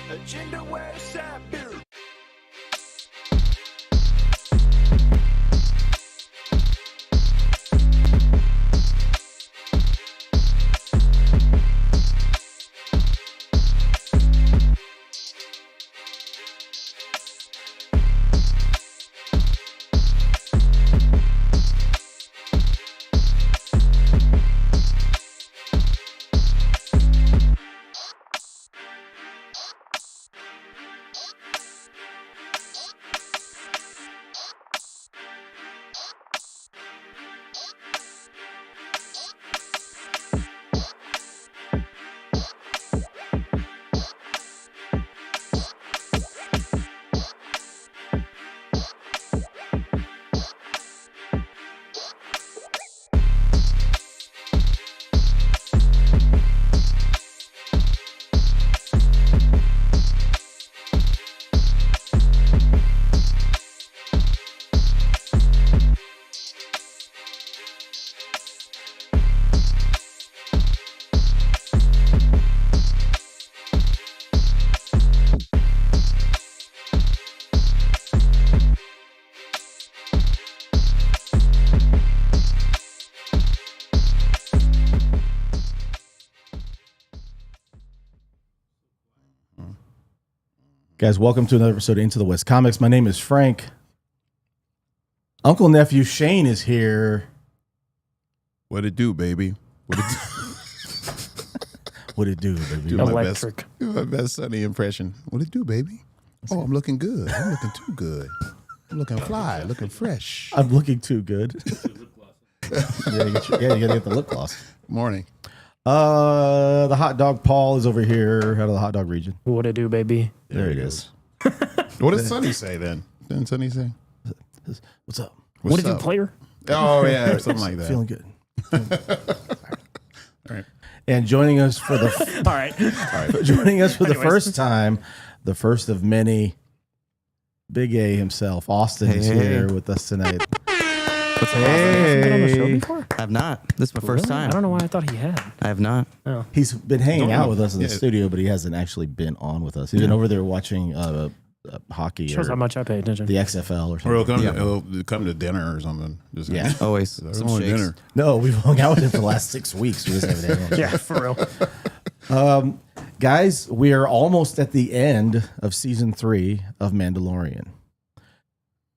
Agenda West Side. Guys, welcome to another episode of Into the West Comics. My name is Frank. Uncle Nephew Shane is here. What it do, baby? What it What it do, baby? do? Electric. My best Sunny impression. What it do, baby? Oh, I'm looking good. I'm looking too good. I'm looking fly, looking fresh. I'm looking too good. You gotta get the lip gloss. Morning. The hot dog Paul is over here, head of the hot dog region. What it do, baby? There it is. What does Sunny say then? Didn't Sunny say? What's up? What did you up? player? Oh, yeah, or something like that. Feeling good. All right. And joining us for the All right. joining us for the Anyways. first time, the first of many, Big A himself, Austin is Hey. here with us tonight. What's up? Has he been on the show before? I have not. This is my first Really? time. I don't know why I thought he had. I have not. Oh. He's been hanging Don't out know. with us in the Yeah. studio, but he hasn't actually been on with us. He's been over there watching hockey Shows how or much I pay attention. the XFL or Or he'll something. come to dinner or something. Just Yeah. Always Some some shakes. dinner. No, we've hung out with him for the last 6 weeks. We just haven't had him. Yeah, for real. Guys, we are almost at the end of season 3 of Mandalorian.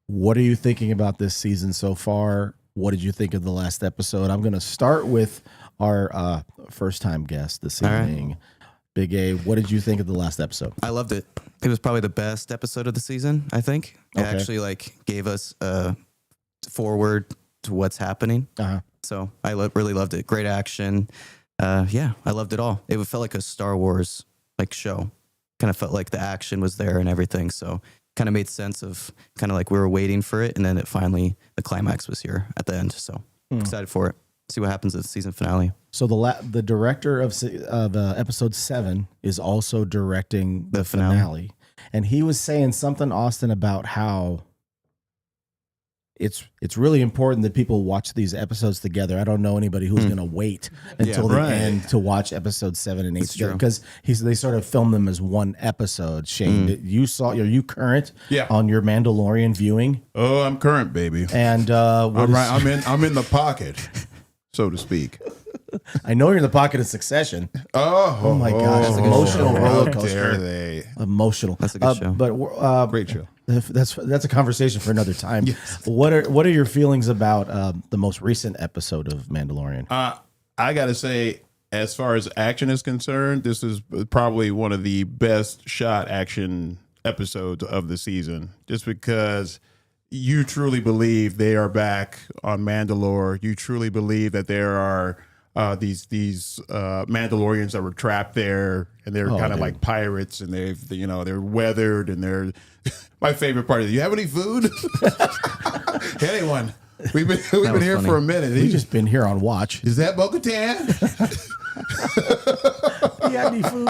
What are you thinking about this season so far? What did you think of the last episode? I'm going to start with our first-time guest this All right. evening. Big A, what did you think of the last episode? I loved it. It was probably the best episode of the season, I think. It Okay. actually gave us a forward to what's happening. Uh-huh. So I really loved it. Great action. Yeah, I loved it all. It felt like a Star Wars show. Kind of felt like the action was there and everything. So kind of made sense of kind of like we were waiting for it, and then the climax was here at the end. So excited for it. See what happens at the season finale. So the director of episode 7 is also directing the finale. And he was saying something, Austin, about how it's really important that people watch these episodes together. I don't know anybody who's going to wait until the right. end to watch episode 7 and 8 That's together, true. because they sort of film them as one episode. Shane, are you current Yeah. on your Mandalorian viewing? Oh, I'm current, baby. And I'm right. I'm in the pocket, so to speak. I know you're in the pocket of Succession. Oh my gosh, it's an emotional roller coaster. How dare they? Emotional. That's a good show. But Great show. that's a conversation for another time. What are your feelings about the most recent episode of Mandalorian? I gotta say, as far as action is concerned, this is probably one of the best shot action episodes of the season, just because you truly believe they are back on Mandalore. You truly believe that there are these Mandalorians that were trapped there, and they're kind of like pirates, and they're weathered, and they're my favorite part is, you have any food? Anyone? We've been here funny. for a minute. We've just been here on watch. Is that Bo-Katan? You got any food?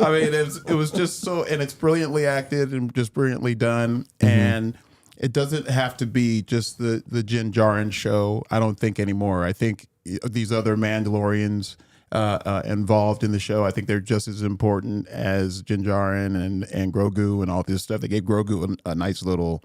I mean, it was just so, and it's brilliantly acted and just brilliantly done. And it doesn't have to be just the Din Djarin show, I don't think, anymore. I think these other Mandalorians involved in the show. I think they're just as important as Jinjarin and Grogu and all this stuff. They gave Grogu a nice little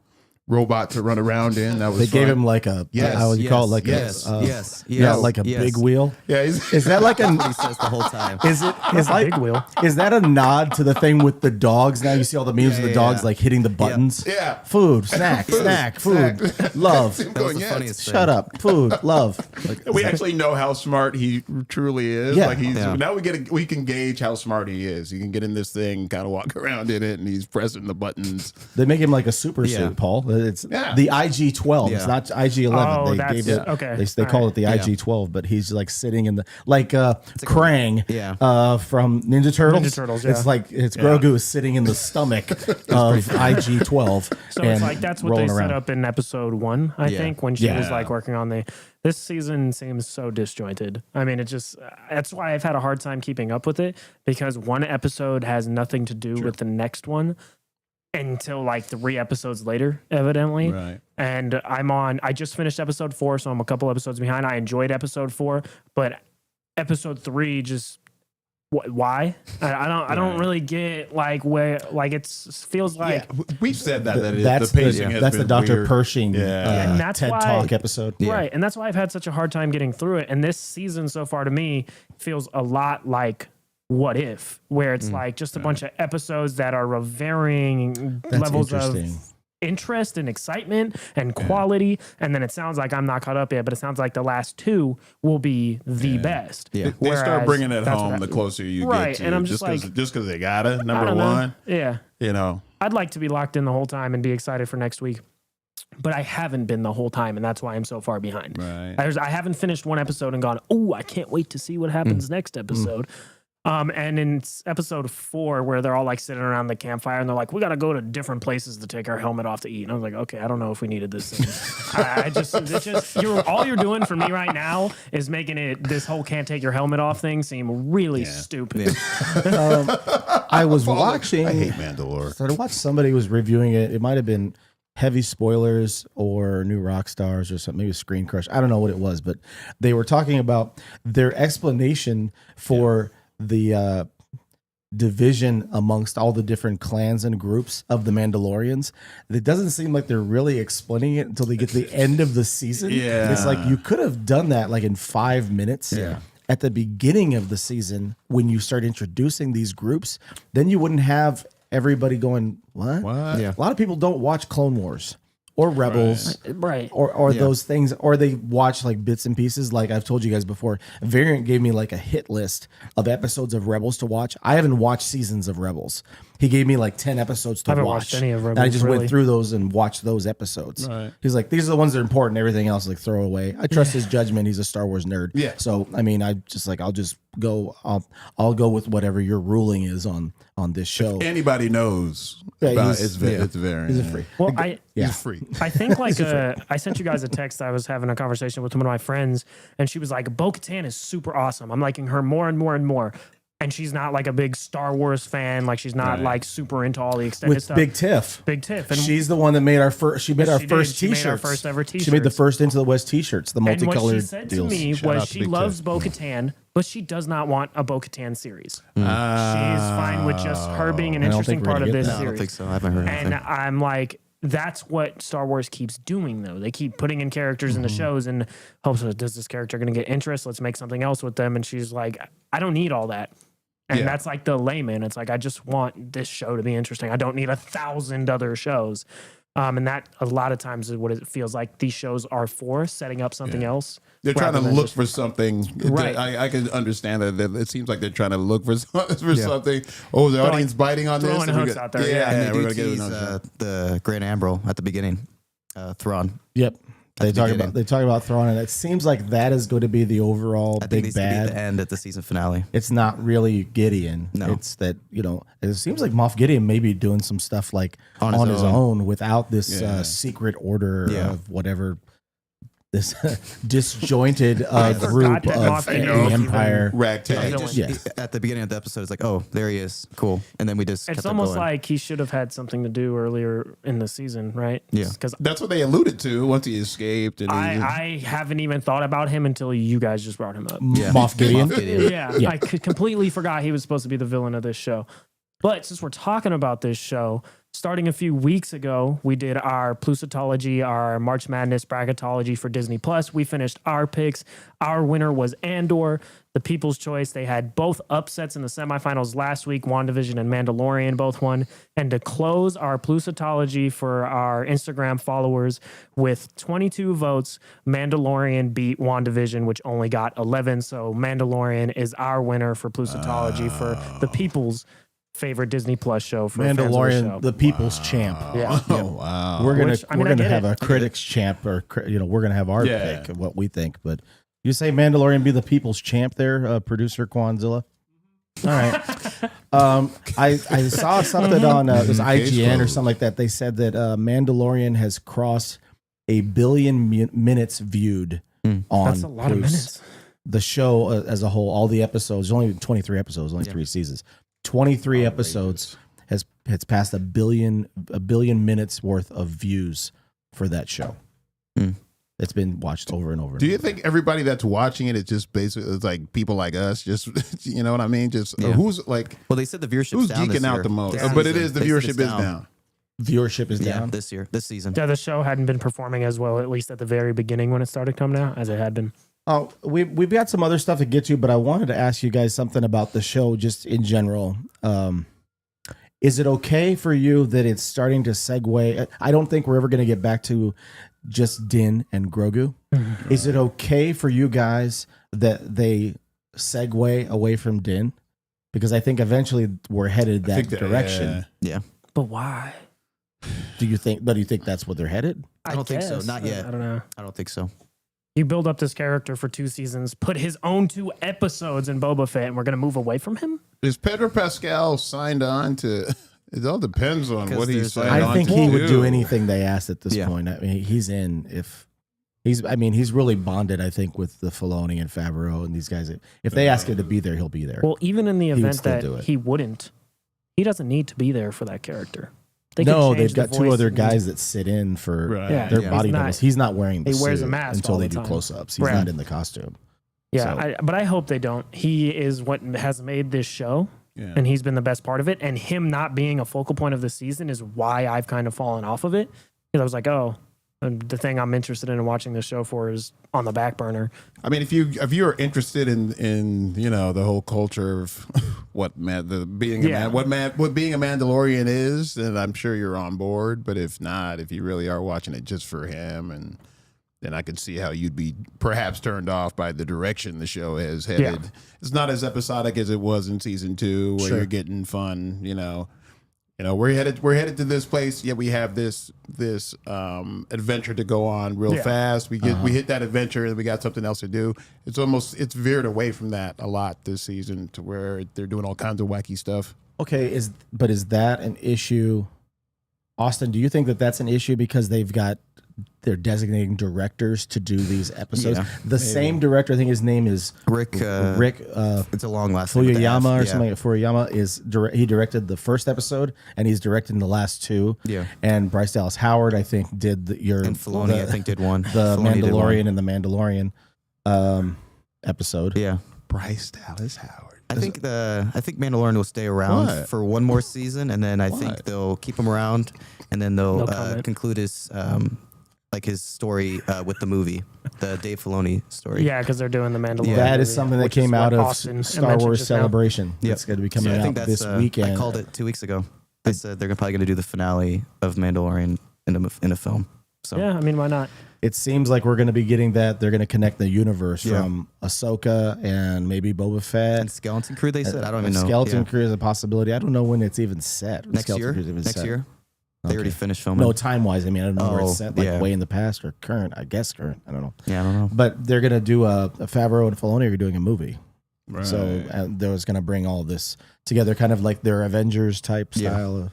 robot to run around in. That was They gave fun. him like a how would you call it, like like a big wheel. Yeah, Is that like That's what a he says the whole time. is it is like big wheel. is that a nod to the thing with the dogs? Now you see all the memes of the dogs like hitting the buttons. Yeah. Food, snack, food, love. That was going, the yes. funniest thing. Shut up. Food, love. Like, we actually know how smart he truly is. Yeah. Like he's Yeah. now we can gauge how smart he is. He can get in this thing, kind of walk around in it, and he's pressing the buttons. they make him like a super Yeah. suit, Paul. It's Yeah. the IG-12. Yeah. It's not IG-11. Oh, they that's- gave it. okay. They All call right. it the IG-12, but he's like sitting in the Krang. Yeah. From Ninja Turtles. Ninja Turtles, It's yeah. like Grogu is sitting in the stomach of IG-12. So and it's like that's what they rolling set around. up in episode 1, I Yeah. think, when she was Yeah. like working on this season seems so disjointed. I mean, it just that's why I've had a hard time keeping up with it, because one episode has nothing to do with the next one until like 3 episodes later, evidently. Right. And I just finished episode 4, so I'm a couple episodes behind. I enjoyed episode 4, but episode 3 just why? I don't really get like where like feels like We've said that That's the pacing has that's the been Dr. weird. Pershing Yeah. And that's TED why- Talk episode. right, and that's why I've had such a hard time getting through it. And this season so far to me feels a lot like What If, where it's like just a bunch of episodes that are of varying That's levels of interesting. interest and excitement and quality. And then it sounds like I'm not caught up yet, but it sounds like the last 2 will be the best. Yeah. They start Whereas bringing it that's home what the closer you Right, get to. and I'm just like- just because they got it. I Number don't know. one, Yeah. you know. I'd like to be locked in the whole time and be excited for next week, but I haven't been the whole time, and that's why I'm so far behind. Right. I haven't finished one episode and gone, oh, I can't wait to see what happens next episode. And in episode 4, where they're all like sitting around the campfire and they're like, we got to go to different places to take our helmet off to eat. And I was like, okay, I don't know if we needed this thing. All you're doing for me right now is making this whole can't take your helmet off thing seem really stupid. I was watching. I hate Mandalore. So I watched somebody was reviewing it. It might have been Heavy Spoilers or New Rock Stars or something, maybe Screen Crush. I don't know what it was, but they were talking about their explanation for the division amongst all the different clans and groups of the Mandalorians. It doesn't seem like they're really explaining it until they get to the end of the season. Yeah. It's like you could have done that like in 5 minutes. Yeah. At the beginning of the season, when you start introducing these groups, then you wouldn't have everybody going, what? What? Yeah. A lot of people don't watch Clone Wars or Rebels Right. or those things, or they watch like bits and pieces. Like I've told you guys before, Variant gave me like a hit list of episodes of Rebels to watch. I haven't watched seasons of Rebels. He gave me like 10 episodes to I haven't watch. watched any of And I Rebels, just really. went through those and watched those episodes. Right. He's like, these are the ones that are important. Everything else, like throw away. I trust his judgment. He's a Star Wars nerd. Yeah. So I mean, I just like I'll just go. I'll go with whatever your ruling is on this show. Anybody knows Yeah, about he's- it's very He's a freak. Well, He's free. I think like I sent you guys a text. I was having a conversation with one of my friends, and she was like, Bo-Katan is super awesome. I'm liking her more and more and more. And she's not like a big Star Wars fan. Like she's not like super into all the extended With stuff. Big Tiff. Big Tiff. And She's the one that made our first. She made our she did. first She made T-shirts. our first ever She made the t-shirts. first Into the West T-shirts, the and what multicolored she said deals. to me Shout was out to she Big loves Tiff. Bo-Katan, but she does not want a Bo-Katan series. She's fine with just her being an I don't interesting think we're part gonna of get this that. No, I don't series. think so. I haven't heard And anything. I'm like, that's what Star Wars keeps doing, though. They keep putting in characters in the shows and hopes, does this character going to get interest? Let's make something else with them. And she's like, I don't need all that. And Yeah. that's like the layman. It's like, I just want this show to be interesting. I don't need 1,000 other shows. And that a lot of times is what it feels like these shows are for, setting up something else. They're trying to rather than look just- for something. Right. I can understand that. It seems like they're trying to look for something. Oh, the audience biting on this. throwing and we hooks got- out there, Yeah, yeah. And we're they gonna do get tease another show. the Great Ambrose at the beginning. Thrawn. Yep. They the talk beginning. about Thrawn, and it seems like that is going to be the overall I think big needs to be the bad. end at the season finale. It's not really Gideon. No. It's that it seems like Moff Gideon may be doing some stuff like On on his his own. own without this Yeah. secret order Yeah. of whatever this disjointed I forgot group that of Moff the Gideon was Empire. Ragtag. villain. Yeah. At the beginning of the episode, it's like, oh, there he is, cool, and then we just It's kept on almost going. like he should have had something to do earlier in the season, right? Yeah. Because That's what they alluded to once he escaped. And I haven't even thought about him until you guys just brought him up. Yeah. Moff Gideon. Moff Gideon. Yeah, I completely forgot he was supposed to be the villain of this show. But since we're talking about this show, starting a few weeks ago, we did our Plusatology, our March Madness bracketology for Disney Plus. We finished our picks. Our winner was Andor, the People's Choice. They had both upsets in the semifinals last week. WandaVision and Mandalorian both won. And to close our Plusatology for our Instagram followers with 22 votes, Mandalorian beat WandaVision, which only got 11. So Mandalorian is our winner for Plusatology for the People's favorite Disney Plus show for fans of the Mandalorian, show. the people's champ. Yeah. oh, wow. We're gonna Which, I mean, I get have it. a critics champ, or we're gonna have our Yeah. pick of what we think. But you say Mandalorian be the people's champ there, producer Quanzilla. All right. I saw something on it was Case IGN or closed. something like that. They said that Mandalorian has crossed 1 billion minutes viewed on. That's a lot of Plus. minutes. The show as a whole, all the episodes, only 23 episodes, only 3 seasons. 23 episodes has passed a billion minutes worth of views for that show. It's been watched over and over. Do you think everybody that's watching it is just basically it's like people like us? Just you know what I mean? Just Yeah. who's like Well, they said the viewership's who's down this geeking out year. the most? This But it season. is the They said viewership it's is down. viewership is Yeah, down? this season. Yeah, the show hadn't been performing as well, at least at the very beginning when it started coming out, as it had been. Oh, we've got some other stuff to get to, but I wanted to ask you guys something about the show, just in general. Is it okay for you that it's starting to segue? I don't think we're ever going to get back to just Din and Grogu. Is it okay for you guys that they segue away from Din? Because I think eventually we're headed I that think direction. Yeah, But why? Do you think that's what they're headed? I don't think so. guess. Not yet. I don't know. I don't think so. You build up this character for 2 seasons, put his own 2 episodes in Boba Fett, and we're going to move away from him? Is Pedro Pascal signed on to? It all depends on Because what he's there's, signed on I think to he would do do. anything they asked at this Yeah. point. I mean, he's in. If he's, I mean, he's really bonded. I think with the Filoni and Favreau and these guys. If they ask him to be there, he'll be there. Well, even in the would event still that do it. he wouldn't, he doesn't need to be there for that character. They could No, change they've the got 2 voice other and- guys that sit in for Right. Yeah. their Yeah. body He's not- doubles. He's not wearing the he wears a suit mask until all they the do time. close-ups. He's Right. not in the costume. Yeah, So- but I hope they don't. He is what has made this show, Yeah. and he's been the best part of it. And him not being a focal point of the season is why I've kind of fallen off of it. Because I was like, oh, the thing I'm interested in watching the show for is on the back burner. I mean, if you're interested in the whole culture of what being Yeah. what being a Mandalorian is, then I'm sure you're on board. But if not, if you really are watching it just for him, and then I can see how you'd be perhaps turned off by the direction the show has headed. Yeah. It's not as episodic as it was in season 2, where Sure. you're getting fun. We're headed to this place. Yeah, we have this adventure to go on real Yeah. fast. We hit that adventure and we got something else to do. It's veered away from that a lot this season to where they're doing all kinds of wacky stuff. Okay, is that an issue? Austin, do you think that that's an issue because they're designating directors to do these episodes? Yeah, the same director, I think his name is Rick. Rick It's a long last name. with the F. Fuyuyama or Yeah. something. Fuyuyama he directed the first episode and he's directing the last 2. Yeah. And Bryce Dallas Howard, I think, did And Filoni, I think, did one. the Filoni did one. Mandalorian and the Mandalorian episode. Yeah. Bryce Dallas Howard. I think Mandalorian will stay around What? for one more season, and then I think What? they'll keep him around, and then they'll No comment. conclude his his story with the movie, the Dave Filoni story. Yeah, because they're doing the Mandalorian. That is movie, something that which is came what out of Austin Star mentioned Wars just now. Celebration. Yep. It's going to be coming I out think that's this weekend. I called it 2 weeks ago. They said they're probably going to do the finale of Mandalorian in a film. So Yeah, I mean, why not? It seems like we're going to be getting that. They're going to connect the universe Yeah. from Ahsoka and maybe Boba Fett. and Skeleton Crew, they said. I don't even know. Skeleton Yeah. Crew is a possibility. I don't know when it's even set. Next Skeleton year. Crew's even Next set. year. They Okay. already finished filming. No, time wise. I mean, I don't know where Oh, it's set. Like yeah. way in the past or current. I guess current. I don't know. Yeah, I don't know. But they're going to do a Favreau and Filoni are doing a movie. Right. So they was going to bring all this together, kind of like their Avengers type Yeah. style of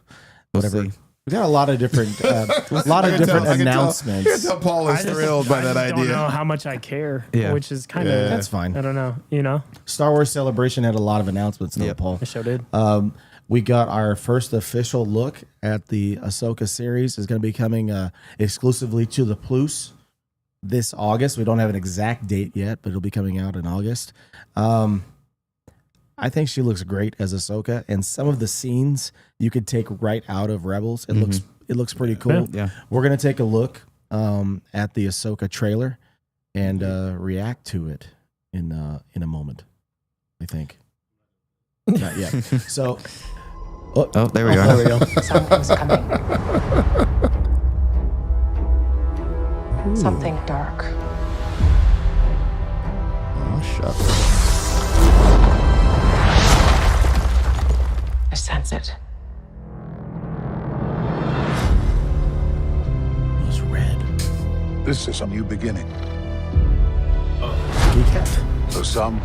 We'll whatever. see. We got a lot of different, announcements. I can tell Paul is thrilled by that I don't idea. know how much I care, Yeah. which is kind of Yeah. That's fine. I don't know. You know, Star Wars Celebration had a lot of announcements. No, Yep. Paul. I sure did. We got our first official look at the Ahsoka series. Is going to be coming exclusively to the Plus this August. We don't have an exact date yet, but it'll be coming out in August. I think she looks great as Ahsoka, and some of the scenes you could take right out of Rebels. It looks pretty cool. Yeah. We're gonna take a look at the Ahsoka trailer and react to it in a moment. I think. Not yet. So. Oh, there we There we are. go. Something's coming. Something dark. Oh, shucks. I sense it. It was red. This is a new beginning. Yeah. For some,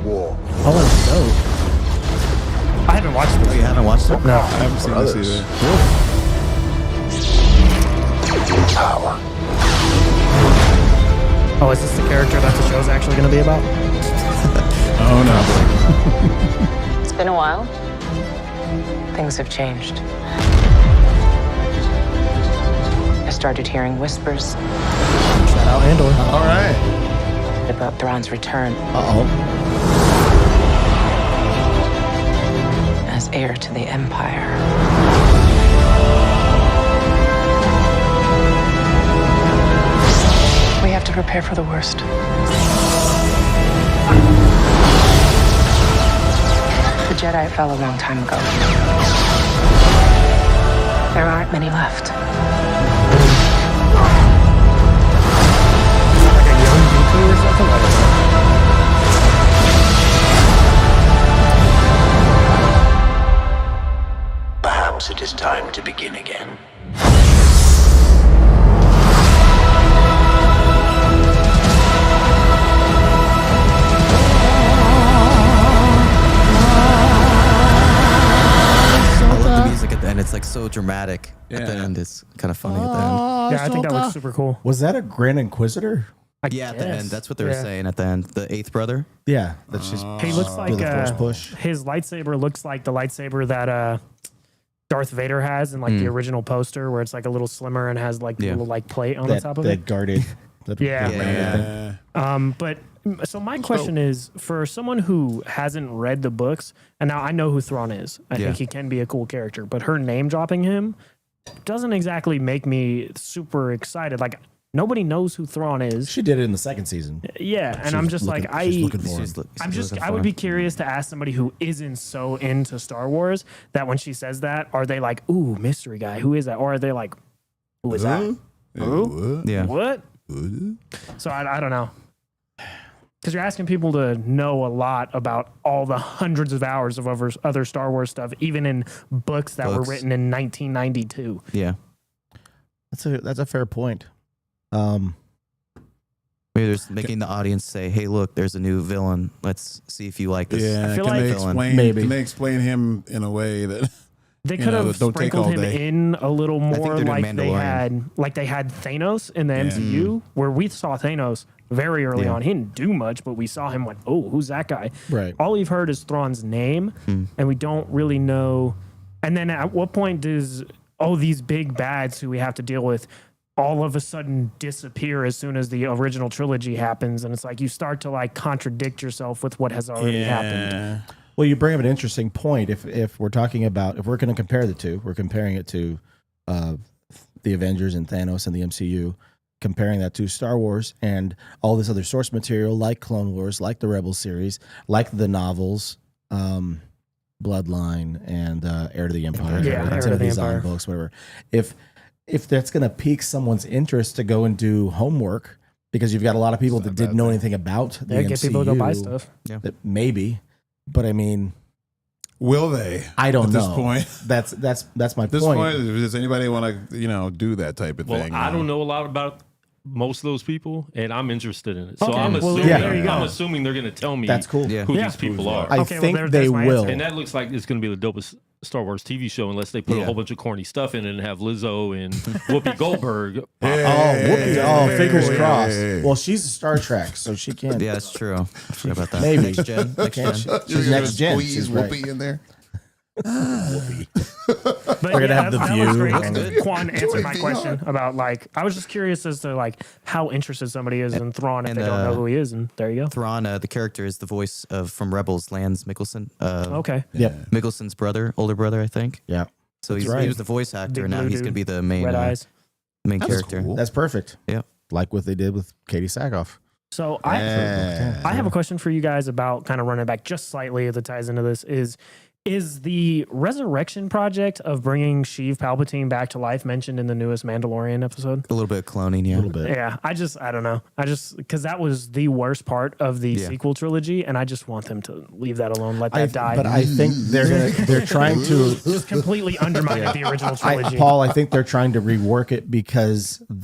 war. Oh, I haven't watched this. Oh, you haven't watched it? No. I haven't seen this Others. either. Power. Oh, is this the character that the show's actually going to be about? Oh, no. It's been a while. Things have changed. I started hearing whispers Shout out Andor. All right. about Thrawn's return Uh-oh. as heir to the Empire. We have to prepare for the worst. The Jedi fell a long time ago. There aren't many left. Like a young D2 or something? I don't know. Perhaps it is time to begin again. I love the music at the end. It's like so dramatic at the Yeah. end. It's kind of funny at the end. Yeah, I think that looks super cool. Was that a Grand Inquisitor? I Yeah, at the guess. end. That's what they were Yeah. saying at the end. The eighth brother. Yeah, that's just He looks do like the force push. his lightsaber looks like the lightsaber that Darth Vader has in like the original poster, where it's like a little slimmer and has like the Yeah. little like plate on the That, top of that it. guarded. That, Yeah. that rounded thing. Yeah. But so my question is, for someone who hasn't read the books, and now I know who Thrawn is, I Yeah. think he can be a cool character, but her name dropping him doesn't exactly make me super excited. Like nobody knows who Thrawn is. She did it in the second season. Yeah, and She's I'm just looking- like she's looking for him. I would be curious to ask somebody who isn't so into Star Wars that when she says that, are they like, ooh, mystery guy, who is that? Or are they like, who is that? Who? What? Yeah. What? So I don't know. Because you're asking people to know a lot about all the hundreds of hours of other Star Wars stuff, even in books that were Books. written in 1992. Yeah. That's a fair point. Maybe there's making the audience say, "Hey, look, there's a new villain. Let's see if you like this." Yeah. I feel Can like- they explain? Maybe. Can they explain him in a way that? They You could know, have don't take sprinkled all him day. in a little think more they're doing like they had Thanos in the MCU, where we saw Thanos very early Yeah. on. He didn't do much, but we saw him like, oh, who's that guy? Right. All we've heard is Thrawn's name, and we don't really know. And then at what point does these big bads who we have to deal with all of a sudden disappear as soon as the original trilogy happens? And it's like you start to like contradict yourself with what has already happened. Well, you bring up an interesting point. If we're talking about, if we're going to compare the two, we're comparing it to the Avengers and Thanos and the MCU, comparing that to Star Wars and all this other source material like Clone Wars, like the Rebels series, like the novels, Bloodline and Heir to the Empire, Yeah, Heir to the Timothy Zahn Empire. books, whatever. If that's going to pique someone's interest to go and do homework, because you've got a lot of people that didn't know anything about the Yeah, MCU, get people to go buy stuff. that maybe, but I mean, Will they? I don't at know. this point. That's my At this point. point, does anybody want to do that type of Well, thing? I don't know a lot about most of those people, and I'm interested in it. So Okay, I'm well, assuming, yeah, there you go. I'm assuming they're going to tell me That's cool. Yeah. who Yeah. these people are. I Okay, well, think there's they my will. answer. And that looks like it's going to be the dopest Star Wars TV show unless they put a whole bunch of corny stuff in it and have Lizzo and Whoopi Goldberg. Whoopi. Oh, fingers crossed. Well, she's a Star Trek, so she can't. Yeah, that's true. I forgot about that. Maybe. Next gen. Next gen. She's next gen. Squeeze She's right. Whoopi in there. But We're gonna have the that view. was great. That's And Quan answered my question about like I was just curious as to like how interested somebody is in Thrawn if and, they don't know who he is, and there you go. Thrawn, the character, is the voice of from Rebels, Lance Mikkelsen. Okay. Yep. Mikkelsen's brother, older brother, I think. Yeah. So That's he right. was the voice actor. Big Now blue he's going to be the main Red eyes. main That's character. cool. That's perfect. Yeah. Like what they did with Katie Sackhoff. So I have a question for you guys about kind of running back just slightly that ties into this is the resurrection project of bringing Sheev Palpatine back to life mentioned in the newest Mandalorian episode? A little bit of cloning, yeah. A little bit. Yeah, I don't know. Because that was the worst part of the sequel trilogy, and I just want them to leave that alone, let that die. But I think they're trying to. just completely undermined the original trilogy. Paul, I think they're trying to rework it because one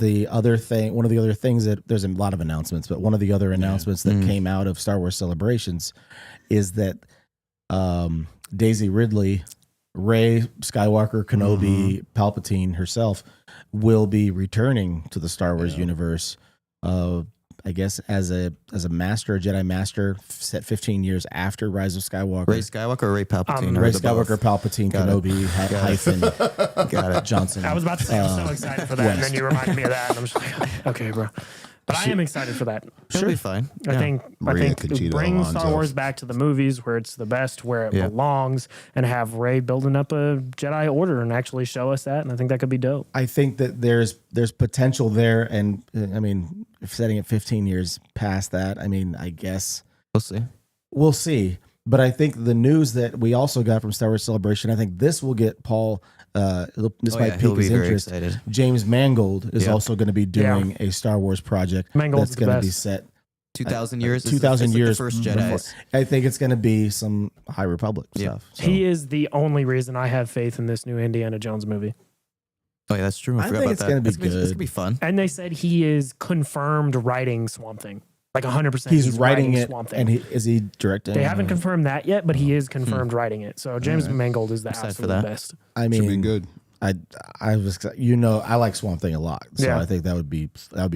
of the other things that there's a lot of announcements, but one of the other announcements that came out of Star Wars Celebrations is that Daisy Ridley, Rey Skywalker, Kenobi, Palpatine herself will be returning to the Star Wars universe. I guess as a master, a Jedi master, set 15 years after Rise of Skywalker. Ray Skywalker or Ray Palpatine? Ray Skywalker, Palpatine, Got it. Kenobi, hyphen, Got it. Johnson. I was about to say I'm so excited for that, and then you reminded me of that, and I'm just like, okay, bro. But I am excited for that. It'll be fine. I think Maria Conchita bring Star Alonso. Wars back to the movies where it's the best, where it belongs, and have Rey building up a Jedi Order and actually show us that. And I think that could be dope. I think that there's potential there, and I mean, if setting it 15 years past that, I mean, I guess We'll see. But I think the news that we also got from Star Wars Celebration, I think this will get Paul. This might he'll pique be his very interest. excited. James Mangold is Yeah. also going to be doing a Star Wars project Mangold's that's the going to be best. set 2,000 years? 2,000 It's like years the first before. Jedi. I think it's going to be some High Republic stuff. So. He is the only reason I have faith in this new Indiana Jones movie. Oh, yeah, that's true. I I forgot think about it's that. gonna be It's good. going to be fun. And they said he is confirmed writing Swamp Thing. Like 100%. He's writing it, Swamp Thing. and is he directing? They haven't confirmed that yet, but he is confirmed writing it. So James Mangold is the Excited for absolute that. best. I Should be mean, good. I was, I like Swamp Thing a lot, so Yeah. I think that would be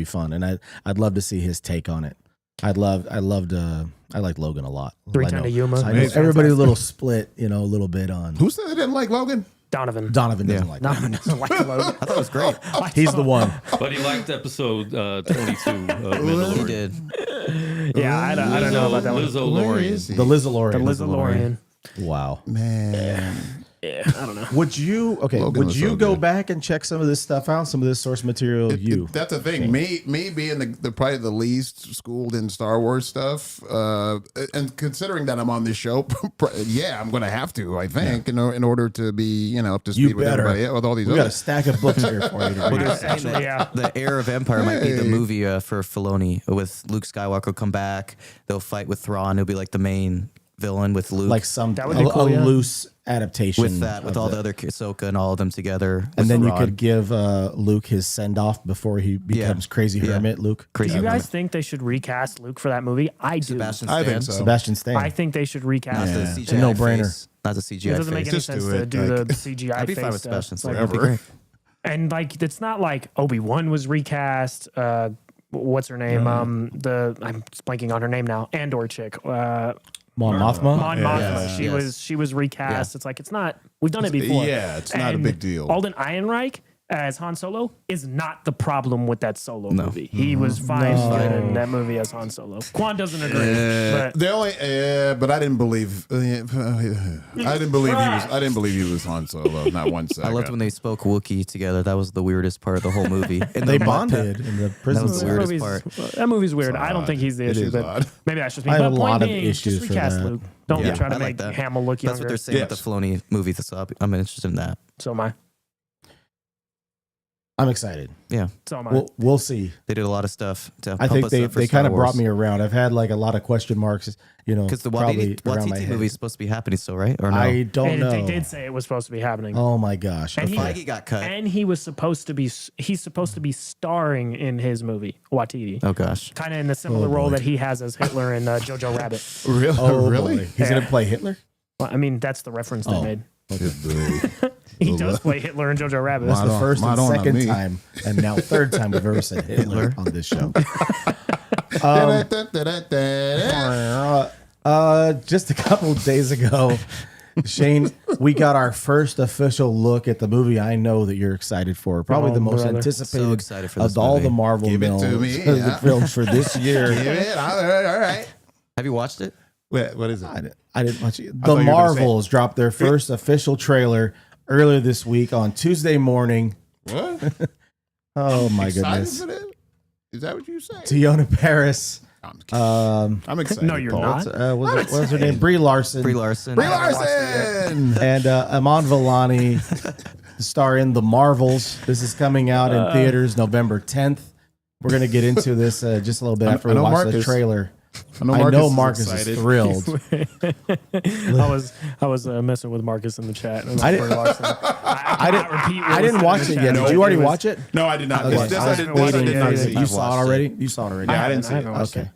fun, and I'd love to see his take on it. I like Logan a lot. 310 to Yuma. I know He's everybody's a fantastic. little split, a little bit on. Who said they didn't like Logan? Donovan. Donovan doesn't like. Donovan doesn't like Logan. I thought it was great. He's the one. But he liked episode 22 of He Mandalorian. did. Yeah, I don't know about that one. Lizzo Where Lorian. is he? The Lizalorian. The Lizalorian. Wow. Man. Yeah, I don't know. Would you Logan Would was you so go good. back and check some of this stuff out, some of this source material? That's the thing. Me being the probably the least schooled in Star Wars stuff, and considering that I'm on this show, yeah, I'm going to have to. I think, in order to be up to speed with everybody, with all these. We got a others. stack of books here for you to read. Actually, yeah. The Heir of Empire might be the Hey. movie for Filoni with Luke Skywalker come back. They'll fight with Thrawn. He'll be like the main villain with Luke. Like That would be cool, a yeah. loose adaptation with of all the other Ahsoka and all of them together. and with then you Thrawn. could give Luke his send off before he becomes crazy Yeah. hermit Luke. Crazy Do you guys Hermit. think they should recast Luke for that movie? I do. Sebastian I Stan. think so. Sebastian Stan. I think they should Not recast the it. CGI It's a no-brainer. face. Not the It CGI doesn't make face. any Just sense do to it, do like- the CGI I'd be face fine with stuff. Sebastian It's Stan. like- That'd be Whatever. great. And like, it's not like Obi-Wan was recast. What's her name? I'm blanking on her name now. Andor chick. Mon Mothma. Mon Mothma. Yes. She was recast. It's like, it's not. We've done it before. Yeah, it's not a And big deal. Alden Ehrenreich as Han Solo is not the problem with that Solo movie. He Mm-hmm. was fine in that movie as Han Solo. Quan doesn't agree, but The only, but I didn't believe. I didn't believe he was Han Solo. Not one second. I loved when they spoke Wookiee together. That was the weirdest part of the whole movie. And They the- bonded in the prison. was the cell. weirdest part. that movie's weird. I don't think he's the It issue, is but odd. maybe that's just me. I have But a point lot of being, issues just for recast that. Luke. Don't Yeah, try to I make like that. Hamill look That's younger. what they're saying with Yes. the Filoni movie. So I'm interested in that. So am I. I'm excited. Yeah, So am I. We'll see. they did a lot of stuff to I pump think us they up for they Star kind of brought Wars. me around. I've had like a lot of question marks, Because the probably around my Watiti head. movie is supposed to be happening still, right? Or no? I don't and know. they did say it was supposed to be happening. Oh my gosh. And Okay. Feige got cut. And he was supposed to be. He's supposed to be starring in his movie Watiti, Oh gosh. kind of in the similar role that he has as Hitler in Jojo Rabbit. Really? Oh, really? boy. He's Yeah. gonna play Hitler. Well, I mean, that's the reference they made. He does play Hitler and Jojo Rabbit. That's the first and Madonna second me. time, and now third time we've ever said Hitler on this show. Just a couple of days ago, Shane, we got our first official look at the movie I know that you're excited for. Probably the most brother. anticipated So excited for this of all movie. the Marvel Give it to films, me, the yeah. films for this year. Give it. All right. Have you watched it? What is it? I didn't watch it. thought The you were gonna say- Marvels dropped their first official trailer earlier this week on Tuesday morning. What? Oh my Excited goodness. for that? Is that what you say? Tiona Paris. I'm kidding. I'm excited. No, you're Paul. not. What was her name? Brie Larson. Brie Larson. Brie Larson. And Amon Villani star in The Marvels. This is coming out in theaters November 10th. We're going to get into this just a little bit after I we know watch the Marcus. trailer. I know Marcus is excited. thrilled. I was messing with Marcus in the chat. And I didn't- I didn't watch it yet. Did you already watch it? No, I did not. Okay. This I I've did been not. I waiting. did not Yeah, see. You saw it already? You saw it already? Yeah, I didn't see it. Okay.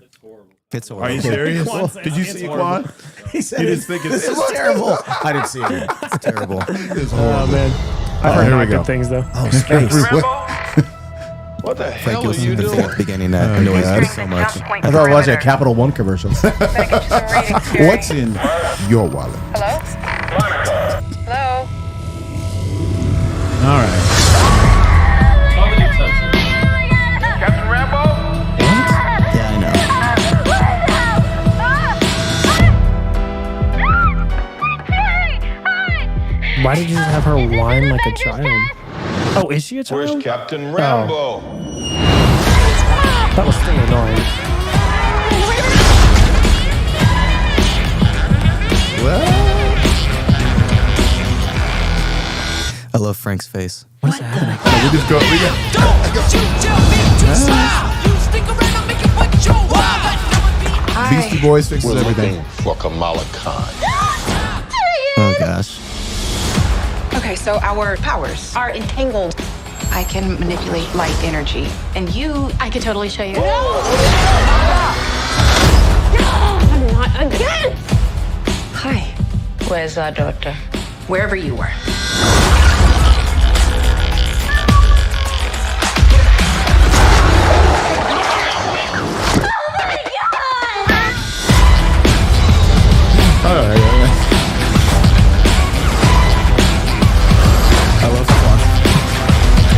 It's Are you horrible. serious? Quan says Did you it's see it, horrible. Quan? He said You this didn't think it's is terrible. I didn't see it. It's terrible. It's Oh horrible. man, I've heard here we not go. good things though. Oh, space. What the Frank, hell you'll are see you the doing? beginning that annoys me so much. I thought I was watching a Capital One commercial. What's in your wallet? Hello? Hello? All right. Captain Rambo? Yeah, I know. Why did you just have her whine like a child? Oh, is she a Where's child? Captain Rambo? That was still annoying. I love Frank's face. We just go. Beastie Boys fixes everything. For Kamala Khan. Oh gosh. Okay, so our powers are entangled. I can manipulate light energy. And you, I could totally show you. No! Not again! Hi. Where's our daughter? Wherever you were. All right. I love Swan.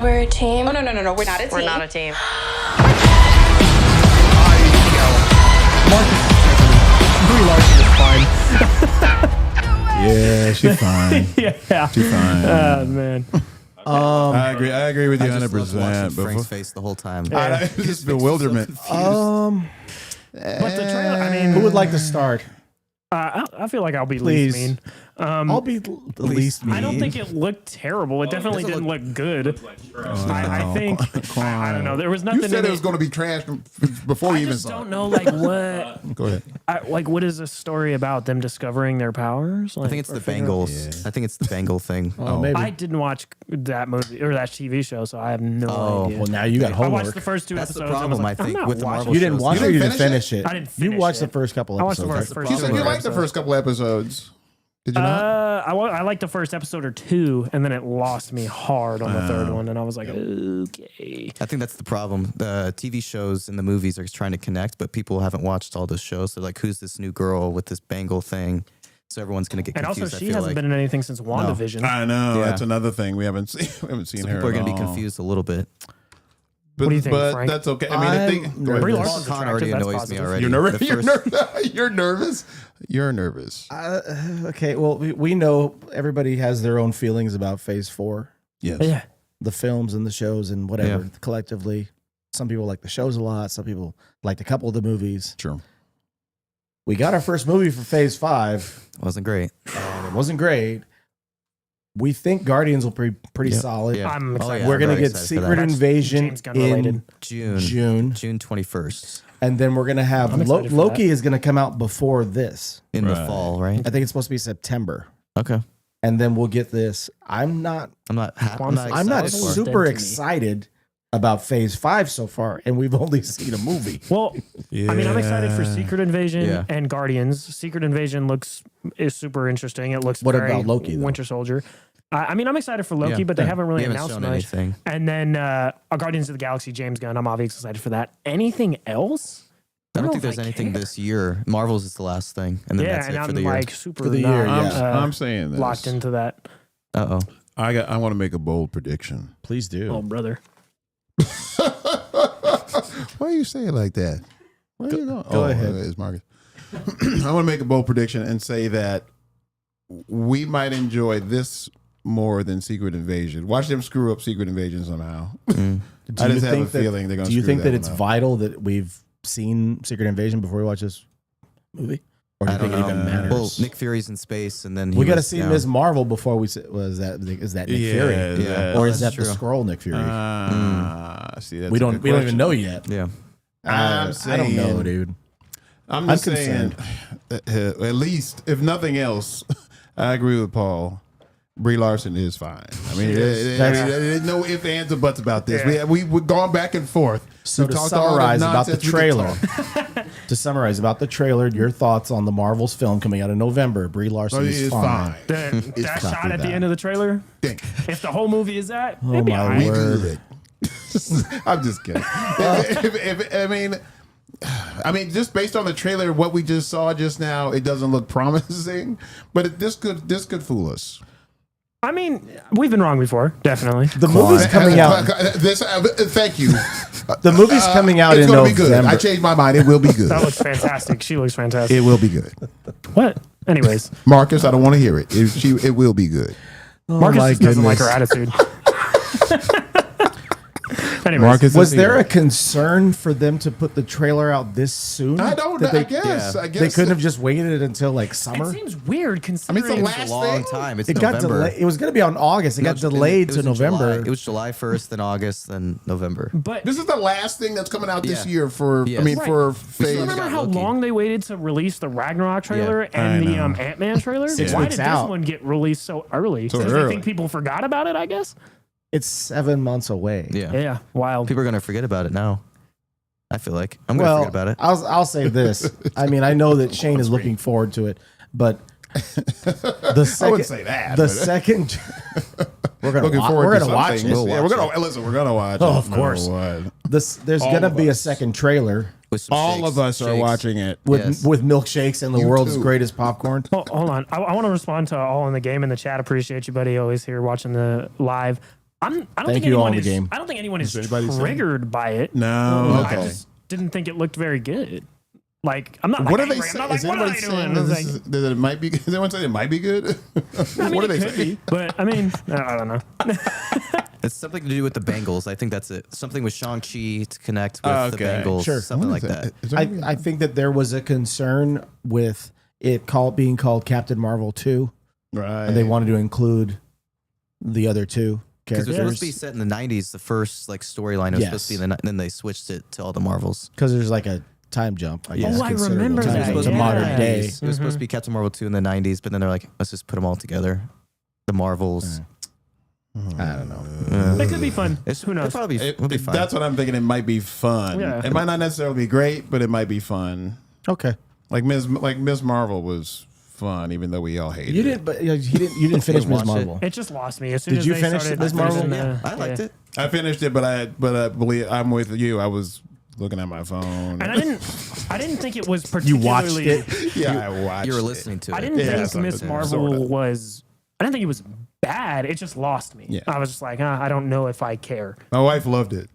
We're a team. Oh, no, we're not a team. We're not a team. Brie Larson is fine. Yeah, she's fine. Yeah. She's fine. Man. I agree with you I just loved 100%. watching But Frank's face the whole time. it's just bewilderment. But the trailer, I mean, Who would like to start? I feel like I'll be Please. least mean. I'll be the least mean. I don't think it looked terrible. It definitely didn't look good. I think I don't know. There was nothing. You said in it was going to be trash before you I even just saw don't it. know, like what, Go ahead. what is this story about? Them discovering their powers? I think it's the Bengals. I think it's the Bengal thing. Oh, maybe. I didn't watch that movie or that TV show, so I have no idea. Well, now you got I watched homework. the first two That's the episodes. problem, and was like, I think, I'm not with the watching Marvel You didn't shows. watch You it or you didn't didn't finish it? I didn't You finish watched it. the first couple I watched episodes. the first You said you two liked the first couple episodes. Did you not? I liked the first episode or two, and then it lost me hard on the third one, and I was like, okay. I think that's the problem. The TV shows and the movies are trying to connect, but people haven't watched all those shows. They're like, who's this new girl with this Bengal thing? So everyone's going to get And confused. also, I she feel hasn't like. been in anything since WandaVision. I know. Yeah. That's another thing we haven't seen. We haven't seen So her. people are going going to to be confused a little bit. But, What do you think, but Frank? that's okay. I mean, I think go ahead. Brie Chris. Larson's Con attractive, already that's annoys me positive. already. You're nervous. The first- You're nervous. You're nervous. Okay, well, we know everybody has their own feelings about Phase 4. Yes. Yeah. The films and the shows and whatever, Yeah. collectively. Some people like the shows a lot. Some people liked a couple of the movies. True. We got our first movie for Phase 5, Wasn't great. and it wasn't great. We think Guardians will be pretty solid. Yeah. I'm Oh, excited. yeah, We're going to very get excited for Secret that. Invasion James Gunn in related. June June. 21st And then we're going to have I'm excited for Loki that. is going to come out before this. in the Right. fall, right? I think it's supposed to be September. Okay. and then we'll get this. I'm not I'm not super Dead to me. excited about Phase 5 so far, and we've only seen a movie. Well, I mean, I'm excited for Secret Invasion Yeah. and Guardians. Secret Invasion is super interesting. It looks What very about Loki, though? Winter Soldier. I mean, I'm excited for Loki, Yeah. but they haven't really They haven't announced shown much. anything. And then Guardians of the Galaxy, James Gunn. I'm obviously excited for that. Anything else? I don't know think if there's anything care. this year. Marvel's is the last thing, and then Yeah, that's and it for I'm the year. like super For the year, not, yeah. I'm saying this. locked into that. Uh oh. I want to make a bold prediction. Please do. Oh, brother. Why you say it like that? Where you going? Go ahead. It's Marcus. I want to make a bold prediction and say that we might enjoy this more than Secret Invasion. Watch them screw up Secret Invasion somehow. Do I you just have a think that- feeling they're going to. Do you think that one it's up. vital that we've seen Secret Invasion before we watch this movie? Or do you I don't think it even know. matters? Well, Nick Fury's in space, and then we got to was see down. Ms. Marvel before we is that Nick Fury, Yeah. or is that's that the true. Skrull Nick Fury? See, that's we a don't good even question. know yet. Yeah. I'm I don't know, saying- dude. I'm just I'm saying, at least if nothing else, I agree with Paul. Brie Larson is fine. I mean, there's no ifs, ands, or buts about this. Yeah. We've gone back and forth. So We've to talked all the summarize about the nonsense we could trailer, talk. to summarize about the trailer, your thoughts on the Marvel's film coming out in November? Brie Larson It is is fine. fine. That copy shot at the that. end of the trailer, Think. if the whole movie is that, Oh it'd be my all right. word. Good. I'm just kidding. I mean, just based on the trailer, what we just saw just now, it doesn't look promising. But this could fool us. I mean, we've been wrong before, definitely. The movie's coming out. Thank you. The movie's coming out It's in gonna be good. November. I changed my mind. It will be good. That looks fantastic. She looks fantastic. It will be good. What? Anyways, Marcus, I don't want to hear it. It will be good. Marcus my just doesn't like her goodness. attitude. Anyways, Marcus, Was there a concern for them to put the trailer out this soon? I don't That know. they, I guess they couldn't have just waited until like it summer. seems weird I considering mean, it's the It's last a long thing. time. It's It got November. delayed. It was going to be on August. It got No, delayed it to was in July. November. It was July 1st, then August, then November. But This is the last thing that's coming out this Yeah. year for. Yes. I mean, Right. for do phase. you remember got how Loki. long they waited to release the Ragnarok trailer and the Ant-Man trailer? 6 Why weeks did out. this one get released so early? So Because they early. think people forgot about it, I guess? It's 7 months away. Yeah. Yeah, wild. People are gonna forget about it now. I feel like I'm gonna Well, forget about it. I'll say this. I mean, I know that Shane is looking forward to it, but the second, I wouldn't say that. the but- second, we're gonna Looking forward we're to gonna watch something. it. We'll Yeah, watch we're gonna listen. We're gonna watch. Oh, it, of no matter course. what. There's All gonna of be a us. second trailer With some All shakes, of us are shakes. watching it. with Yes. with milkshakes and the You world's too. greatest popcorn. Oh, hold on. I want to respond to all in the game in the chat. Appreciate you, buddy. Always here watching the live. I don't Thank think you, all anyone in the is. game. I don't think anyone is anybody saying? triggered by it. No. I Okay. just didn't think it looked very good. Like I'm not. What like, are they angry. I'm saying? not like, Is what are anybody they saying doing? that, It's like, that it might be? Is anyone saying it might be good? I mean, what are it they could saying? be, but I mean, I don't know. It's something to do with the Bengals. I think that's it. Something with Shang-Chi to connect with the Okay. Bengals. Sure. Something like that. Is there I think that there was a concern with it being called Captain Marvel 2, right. and they wanted to include the other two Because it was supposed to be characters set in the 90s, the first like storyline was supposed to be in the and then they switched it to all the Marvels. because there's like a time jump. I guess, Oh, I considerable remember time that, It was jump supposed to to be modern in the day. 90s. It was supposed to be Captain Marvel 2 in the 90s, but then they're like, let's just put them all together. The Marvels. I don't know. It could be fun. Who knows? It'll be fun. That's what I'm thinking. It might be fun. Yeah. It might not necessarily be great, but it might be fun. Okay, Like Ms. Marvel was fun, even though we all hated you it. didn't, but you didn't finish watch Ms. it. Marvel. It just lost me as soon Did as you they finish started. Ms. Marvel? I liked it. I finished it, but I believe I'm with you. I was looking at my phone. And I didn't think it was You particularly. watched it. Yeah, I watched. You were it. listening to it. I didn't Yeah, think sort Miss of, Marvel sort of. was. I didn't think it was bad. It just lost me. Yeah. I was just like, I don't know if I care. My wife loved it.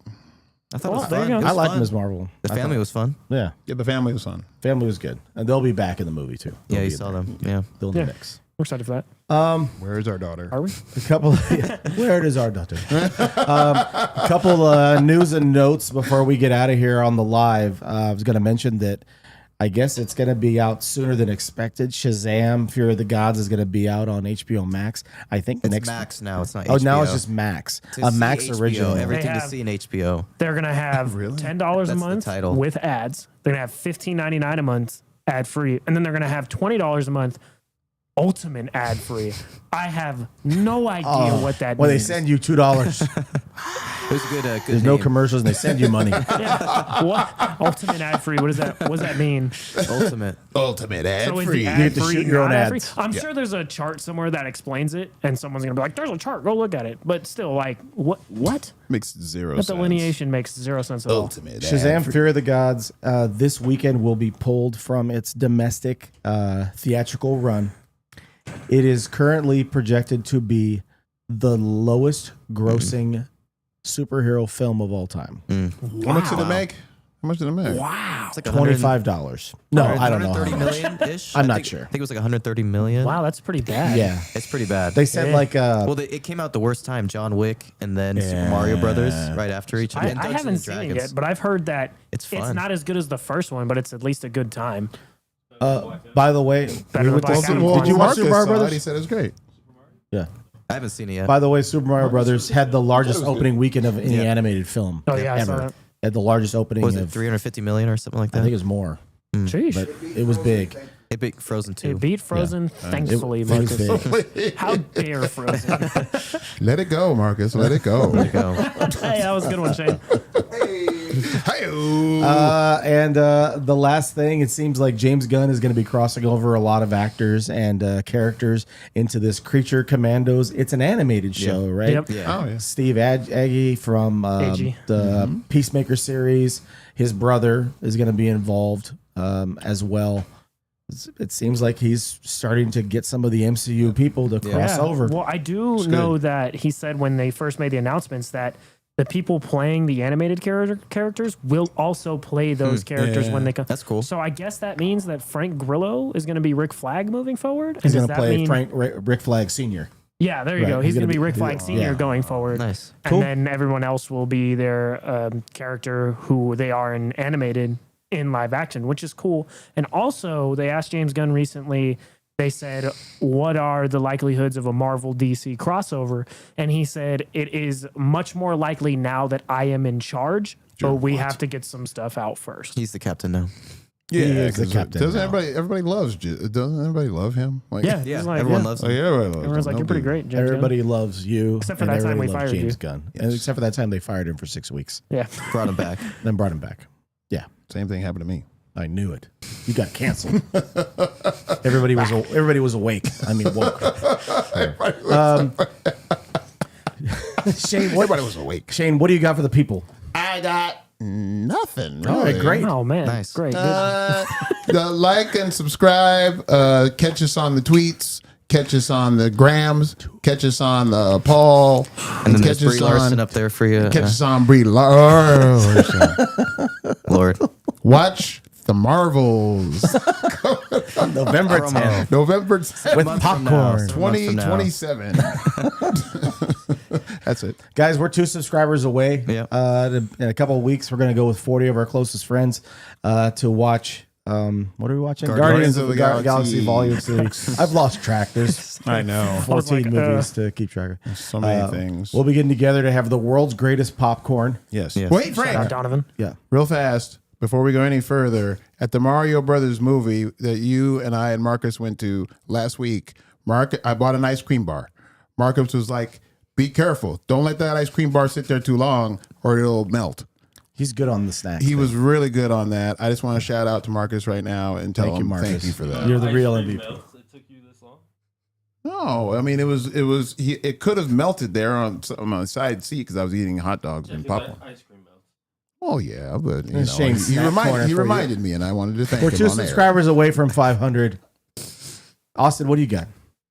I thought Well, it was there you fun. go. It I was like fun. Ms. Marvel. The family was fun. Yeah, Yeah, the family was fun. family was good, and they'll be back in the movie too. Yeah, They'll you be saw in there. them. Yeah. They'll in Yeah. the mix. We're excited for that. Where's our daughter? Are we? A couple. Where is our daughter? A couple news and notes before we get out of here on the live. I was going to mention that I guess it's going to be out sooner than expected. Shazam: Fury of the Gods is going to be out on HBO Max. I think It's next. Max now. It's not Oh, HBO. now it's just Max. To A see Max HBO, original. Everything They to have- see in HBO. They're gonna have Really? $10 a That's the month title. with ads. They're gonna have $15.99 a month ad free, and then they're gonna have $20 a month ultimate ad free. I have no idea what that Well, they means. send you $2. It was a good. Good There's no name. commercials, and they send you money. Yeah. What? Ultimate ad free. What does that mean? Ultimate. Ultimate ad So is free. the have to ad free shoot your own not ad-free? ads. I'm sure there's a chart somewhere that explains it, and someone's gonna be like, "There's a chart. Go look at it." But still, like, what? What? Makes zero That sense. delineation makes zero sense at all. Ultimate Shazam! ad-free. Fear of the Gods this weekend will be pulled from its domestic theatrical run. It is currently projected to be the lowest grossing superhero film of all time. How much did it make? How much did it make? Wow. It's like 100 $25. No, I don't know. how 130 much. million ish. I'm not sure. I think it was like 130 million. Wow, that's pretty bad. Yeah, It's pretty bad. they said Yeah. like well, it came out the worst time. John Wick and then Super Mario Brothers right after each other. I And Dungeons haven't and seen it Dragons. yet, but I've heard that It's it's fun. not as good as the first one, but it's at least a good time. by the way, Better than Black Adam. did you watch Super Mario saw it, Brothers? He said it's great. Yeah. I haven't seen it yet. By the way, Super Mario Brothers had the largest opening weekend of any Yeah. animated film Oh, yeah, I saw ever. that. Had the largest opening What was it of 350 million or something like I that? think it was more, Sheesh. but it was big. It beat Frozen 2. It beat Frozen, thankfully, It was Marcus. big. How dare Frozen? Let it go, Marcus. Let it go. Go. Hey, that was a good one, Shane. And the last thing, it seems like James Gunn is going to be crossing over a lot of actors and characters into this Creature Commandos. It's an animated show, right? Yep. Yeah. Oh yeah. Steve Agee from Agee. the Peacemaker series. His brother is going to be involved as well. It seems like he's starting to get some of the MCU people to cross over. Well, I do know that he said when they first made the announcements that the people playing the animated characters will also play those characters when they come. That's cool. So I guess that means that Frank Grillo is going to be Rick Flag moving forward. He's And going does to that play mean- Rick Flag Sr. Yeah, there you Right, go. he's He's going gonna to be be- Rick Flag Sr. yeah. going forward. Nice. Cool. And then everyone else will be their character who they are in animated in live action, which is cool. And also, they asked James Gunn recently, they said, what are the likelihoods of a Marvel DC crossover? And he said, it is much more likely now that I am in charge, but we have to get some stuff out first. He's the captain now. Yeah, He is the 'cause captain Doesn't now. everybody loves? Doesn't everybody love him? Like, Yeah, Yeah, he's like, everyone yeah. loves Oh, him. yeah, everybody loves Everyone's him. like, you're pretty great, James Gunn." Everybody loves you. Except for and that time we everybody loves fired James you. Gunn. And except for that time they fired him for 6 weeks, Yeah. Brought him back. then brought him back. Yeah, Same thing happened to me. I knew it. You got canceled. everybody was awake. I mean, woke. Shane, Everybody was awake. Shane, what do you got for the people? I got nothing. Really. All right, great. Oh, man. Nice. Great. Good. Like and subscribe. Catch us on the tweets. Catch us on the grams. Catch us on the Paul. And then there's catch us Brie Larson on. up there for you. Catch us on Brie Larson. Lord. Watch the Marvels. November Promo. 10th November with month from now. popcorn. 2027. That's it. Guys, we're 2 subscribers away. Yeah. In a couple of weeks, we're going to go with 40 of our closest friends to watch. What are we watching? Guardians of the Galaxy Galaxy. Volume 3. I've lost track. There's I know. 14 like, movies to keep track of. So many things. We'll be getting together to have the world's greatest popcorn. Yes. Yes. Wait, Shout Frank. out Donovan. Yeah. Real fast, before we go any further, at the Mario Brothers movie that you and I and Marcus went to last week, I bought an ice cream bar. Marcus was like, be careful. Don't let that ice cream bar sit there too long or it'll melt. He's good on the snacks. He was really good on that. I just want to shout out to Marcus right now and tell Thank you, him Marcus. thank you for that. You're the real Ice cream MVP. melts. It took you this long? No, I mean it could have melted there on my side seat because I was eating hot dogs and popcorn. Ice cream melts. Oh yeah, but you And know, Shane's he snack corner for you. reminded me, and I wanted to thank We're him 2 on air. subscribers away from 500. Austin, what do you got?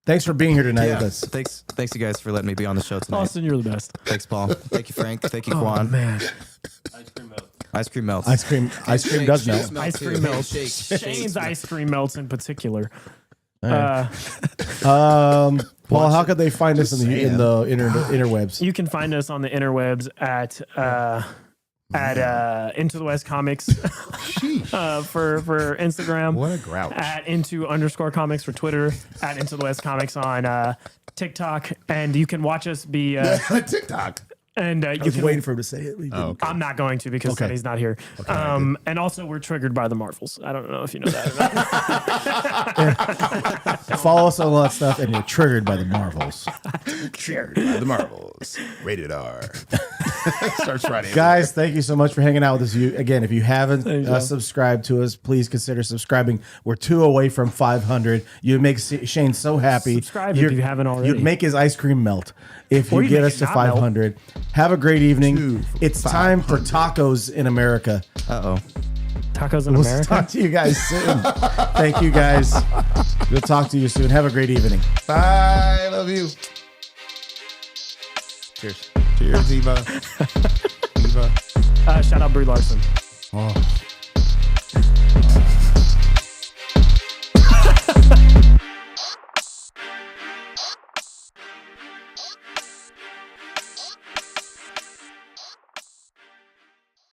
Thanks for being here tonight Yeah. with us. Thanks you guys for letting me be on the show tonight. Austin, you're the best. Thanks, Paul. Thank you, Frank. Thank you, Oh, Quan. man. Ice cream melts. Ice cream melts. Ice cream does melt. Ice cream melts. Shane's ice cream melts in particular. Paul, how could they find us in the interwebs? You can find us on the interwebs at Into the West Comics for Instagram. What a grouch. At @into_comics for Twitter. At Into the West Comics on TikTok. And you can watch us be TikTok. And I you was can waiting for him to say it. But he didn't. I'm not going to because Okay. Sonny's not here. And also, we're triggered by the Marvels. I don't know if you know that or not. Follow us on all that stuff, and you're triggered by the Marvels. Triggered by the Marvels. Rated R. Starts Friday. Guys, thank you so much for hanging out with us. If you haven't subscribed to us, please consider subscribing. We're 2 away from 500. You make Shane so happy. Subscribe if you haven't already. You'd make his ice cream melt if Or you you get make us it to not melt. 500. Have a great evening. It's time for tacos in America. Uh-oh. Tacos in We'll America. talk to you guys soon. Thank you, guys. We'll talk to you soon. Have a great evening. Bye. Love you. Cheers. Cheers, Eva. Eva. Shout out Brie Larson. Oh.